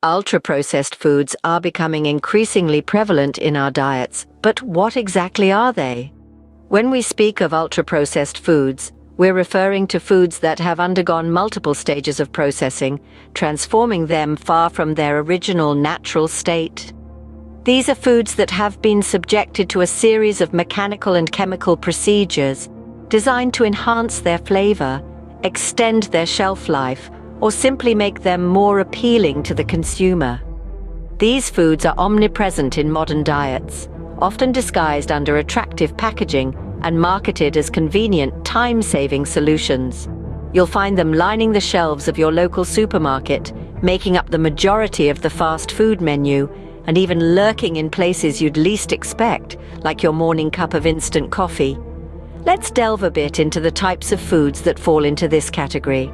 Ultra-processed foods are becoming increasingly prevalent in our diets, but what exactly are they? When we speak of ultra-processed foods, we're referring to foods that have undergone multiple stages of processing, transforming them far from their original natural state. These are foods that have been subjected to a series of mechanical and chemical procedures designed to enhance their flavor, extend their shelf life, or simply make them more appealing to the consumer. These foods are omnipresent in modern diets, often disguised under attractive packaging and marketed as convenient, time-saving solutions. You'll find them lining the shelves of your local supermarket, making up the majority of the fast food menu, and even lurking in places you'd least expect, like your morning cup of instant coffee. Let's delve a bit into the types of foods that fall into this category.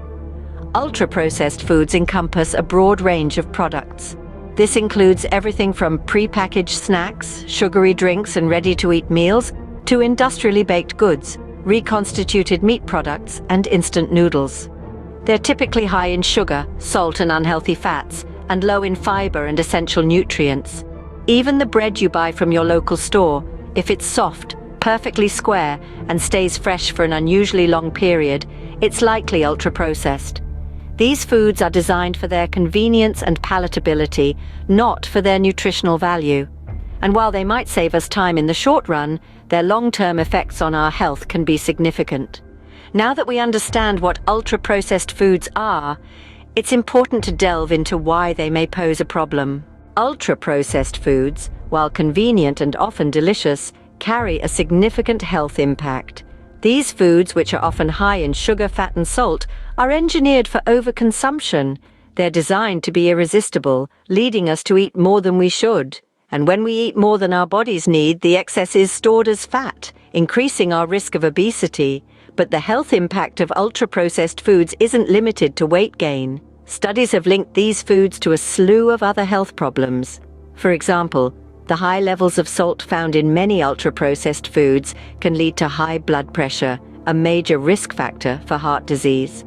Ultra-processed foods encompass a broad range of products. This includes everything from pre-packaged snacks, sugary drinks, and ready-to-eat meals, to industrially baked goods, reconstituted meat products, and instant noodles. They're typically high in sugar, salt, and unhealthy fats, and low in fiber and essential nutrients. Even the bread you buy from your local store, if it's soft, perfectly square, and stays fresh for an unusually long period, it's likely ultra-processed. These foods are designed for their convenience and palatability, not for their nutritional value. And while they might save us time in the short run, their long-term effects on our health can be significant. Now that we understand what ultra-processed foods are, it's important to delve into why they may pose a problem. Ultra-processed foods, while convenient and often delicious, carry a significant health impact. These foods, which are often high in sugar, fat, and salt, are engineered for overconsumption. They're designed to be irresistible, leading us to eat more than we should. And when we eat more than our bodies need, the excess is stored as fat, increasing our risk of obesity. But the health impact of ultra-processed foods isn't limited to weight gain. Studies have linked these foods to a slew of other health problems. For example, the high levels of salt found in many ultra-processed foods can lead to high blood pressure, a major risk factor for heart disease.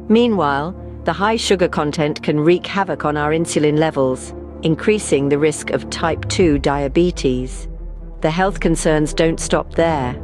Meanwhile, the high sugar content can wreak havoc on our insulin levels, increasing the risk of type 2 diabetes. The health concerns don't stop there.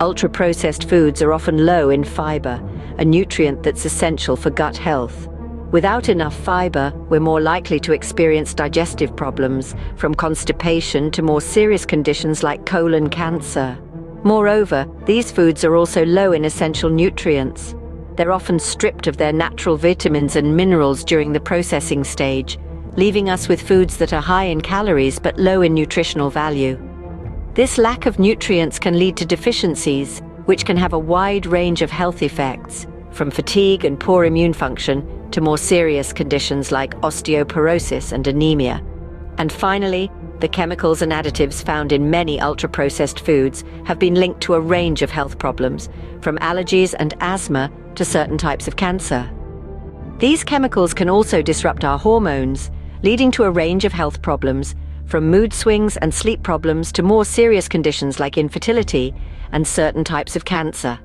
Ultra-processed foods are often low in fiber, a nutrient that's essential for gut health. Without enough fiber, we're more likely to experience digestive problems, from constipation to more serious conditions like colon cancer. Moreover, these foods are also low in essential nutrients. They're often stripped of their natural vitamins and minerals during the processing stage, leaving us with foods that are high in calories but low in nutritional value. This lack of nutrients can lead to deficiencies, which can have a wide range of health effects, from fatigue and poor immune function to more serious conditions like osteoporosis and anemia. And finally, the chemicals and additives found in many ultra-processed foods have been linked to a range of health problems, from allergies and asthma to certain types of cancer. These chemicals can also disrupt our hormones, leading to a range of health problems, from mood swings and sleep problems to more serious conditions like infertility and certain types of cancer.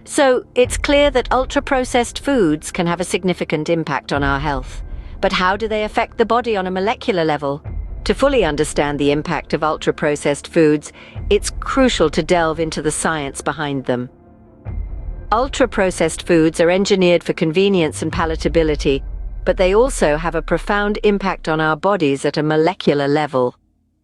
So, it's clear that ultra-processed foods can have a significant impact on our health. But how do they affect the body on a molecular level? To fully understand the impact of ultra-processed foods, it's crucial to delve into the science behind them. Ultra-processed foods are engineered for convenience and palatability, but they also have a profound impact on our bodies at a molecular level.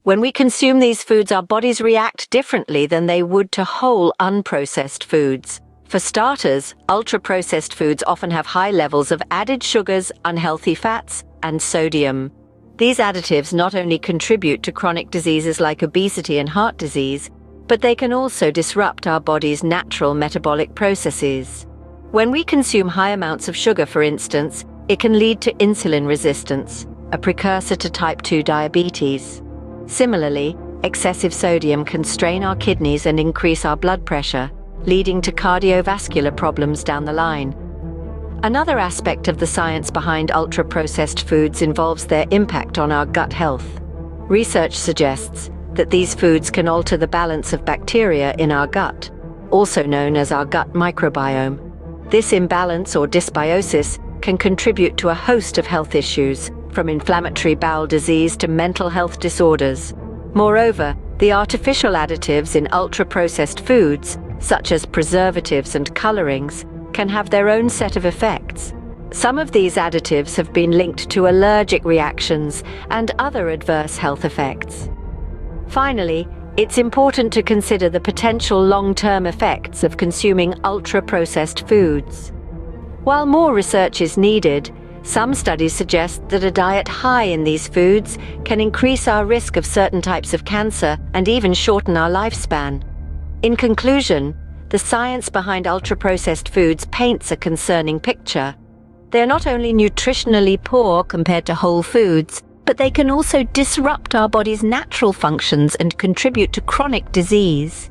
When we consume these foods, our bodies react differently than they would to whole, unprocessed foods. For starters, ultra-processed foods often have high levels of added sugars, unhealthy fats, and sodium. These additives not only contribute to chronic diseases like obesity and heart disease, but they can also disrupt our body's natural metabolic processes. When we consume high amounts of sugar, for instance, it can lead to insulin resistance, a precursor to type 2 diabetes. Similarly, excessive sodium can strain our kidneys and increase our blood pressure, leading to cardiovascular problems down the line. Another aspect of the science behind ultra-processed foods involves their impact on our gut health. Research suggests that these foods can alter the balance of bacteria in our gut, also known as our gut microbiome. This imbalance or dysbiosis can contribute to a host of health issues, from inflammatory bowel disease to mental health disorders. Moreover, the artificial additives in ultra-processed foods, such as preservatives and colorings, can have their own set of effects. Some of these additives have been linked to allergic reactions and other adverse health effects. Finally, it's important to consider the potential long-term effects of consuming ultra-processed foods. While more research is needed, some studies suggest that a diet high in these foods can increase our risk of certain types of cancer and even shorten our lifespan. In conclusion, the science behind ultra-processed foods paints a concerning picture. They are not only nutritionally poor compared to whole foods, but they can also disrupt our body's natural functions and contribute to chronic disease.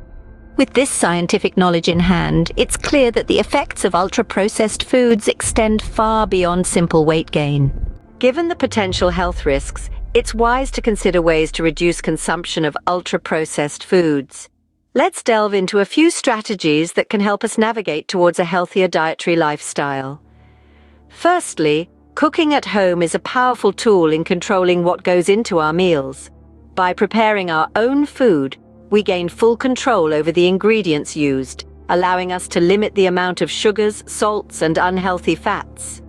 With this scientific knowledge in hand, it's clear that the effects of ultra-processed foods extend far beyond simple weight gain. Given the potential health risks, it's wise to consider ways to reduce consumption of ultra-processed foods. Let's delve into a few strategies that can help us navigate towards a healthier dietary lifestyle. Firstly, cooking at home is a powerful tool in controlling what goes into our meals. By preparing our own food, we gain full control over the ingredients used, allowing us to limit the amount of sugars, salts, and unhealthy fats.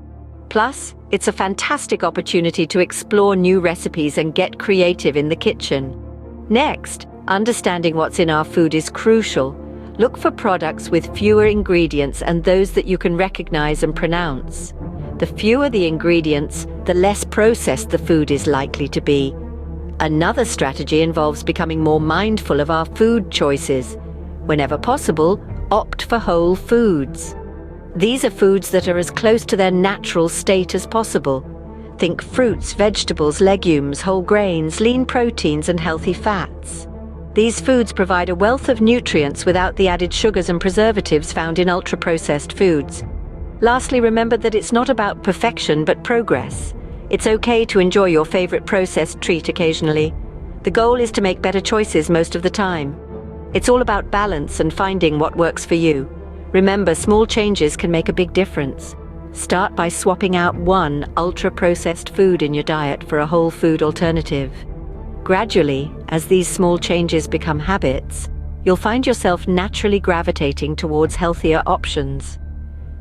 Plus, it's a fantastic opportunity to explore new recipes and get creative in the kitchen. Next, understanding what's in our food is crucial. Look for products with fewer ingredients and those that you can recognize and pronounce. The fewer the ingredients, the less processed the food is likely to be. Another strategy involves becoming more mindful of our food choices. Whenever possible, opt for whole foods. These are foods that are as close to their natural state as possible. Think fruits, vegetables, legumes, whole grains, lean proteins, and healthy fats. These foods provide a wealth of nutrients without the added sugars and preservatives found in ultra-processed foods. Lastly, remember that it's not about perfection but progress. It's okay to enjoy your favorite processed treat occasionally. The goal is to make better choices most of the time. It's all about balance and finding what works for you. Remember, small changes can make a big difference. Start by swapping out one ultra-processed food in your diet for a whole food alternative. Gradually, as these small changes become habits, you'll find yourself naturally gravitating towards healthier options.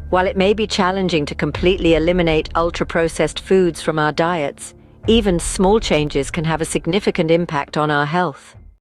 While it may be challenging to completely eliminate ultra-processed foods from our diets, even small changes can have a significant impact on our health.